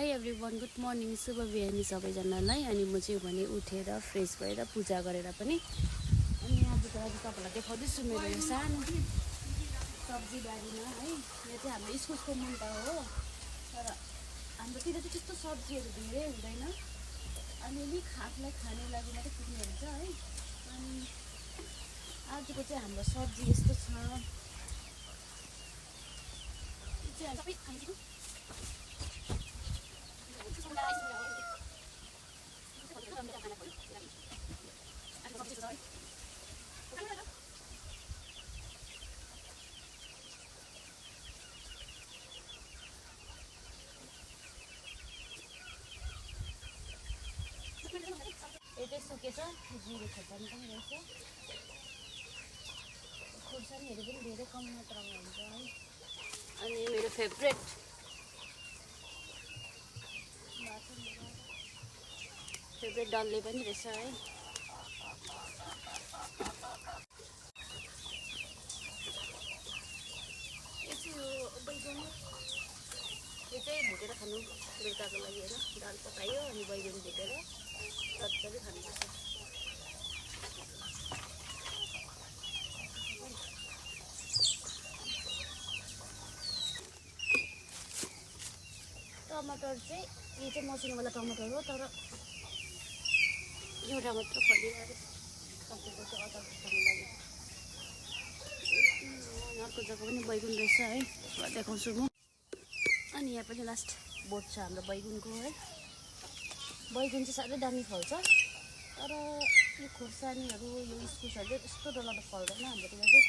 High everyone, good morning, शुभ बिहानी सबैजनालाई। अनि म चाहिँ भने उठेर फ्रेस भएर पूजा गरेर पनि अनि आज तपाईँलाई देखाउँदैछु मेरो यो सानो सब्जी बारीमा है। यो चाहिँ हाम्रो इस्कुसको मुन्टा हो, तर हाम्रोतिर चाहिँ त्यस्तो सब्जीहरू धेरै हुँदैन, अलिअलि आफूलाई खाने लागि मात्रै पुग्ने हुन्छ है। अनि आजको चाहिँ हाम्रो सब्जी यस्तो छ। यो चाहिँ सुकेछ, जिरो खोर्सानी पनि रहेछ। खोर्सानीहरू पनि धेरै कम मात्रामा हुन्छ है। अनि मेरो फेभरेट डल्ले पनि रहेछ है। यो चाहिँ भुटेर खानु बेलुकाको लागि होइन। दाल पकायो अनि बैगुन भुटेर मजाले खानुपर्छ। टमाटर चाहिँ यो चाहिँ मसिनोवाला टमाटर हो, तर एउटा मात्र फलिरहेको सकेको चाहिँ अदर खानु लागि। अर्को जग्गा पनि बैगुन रहेछ है, देखाउँछु म। अनि यहाँ पनि लास्ट बोट छ हाम्रो बैगुनको है। बैगुन चाहिँ साह्रै दामी फल्छ, तर यो खोर्सानीहरू यो इस्कुसहरू चाहिँ यस्तो डरलाग्दो फल्दैन। हाम्रोतिर चाहिँ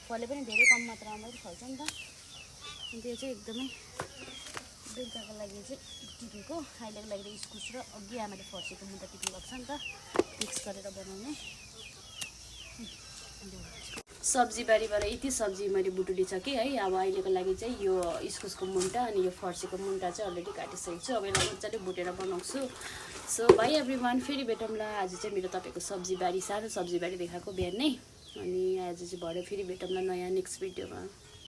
फले पनि धेरै कम मात्रामा फल्छ नि त। अनि त्यो चाहिँ एकदमै बेलुकाको लागि चाहिँ टिपेको, अहिलेको लागि इस्कुस र अघि आमाले फर्सीको मुन्टा टिप्नु भएको छ नि त, मिक्स गरेर बनाउने। सब्जी बारीबाट यति सब्जी मैले बुटुलिसकेँ है। अब अहिलेको लागि चाहिँ यो इस्कुसको मुन्टा अनि यो फर्सीको मुन्टा चाहिँ अलरेडी काटिसकेको छु। अब यसलाई मजाले भुटेर बनाउँछु। सो बाई एभ्रिवान, फेरि भेटौँला। आज चाहिँ मेरो तपाईँको सब्जी बारी, सानो सब्जी बारी देखाएको बिहान नै। अनि आज चाहिँ भरे फेरि भेटौँला नयाँ नेक्स्ट भिडियोमा।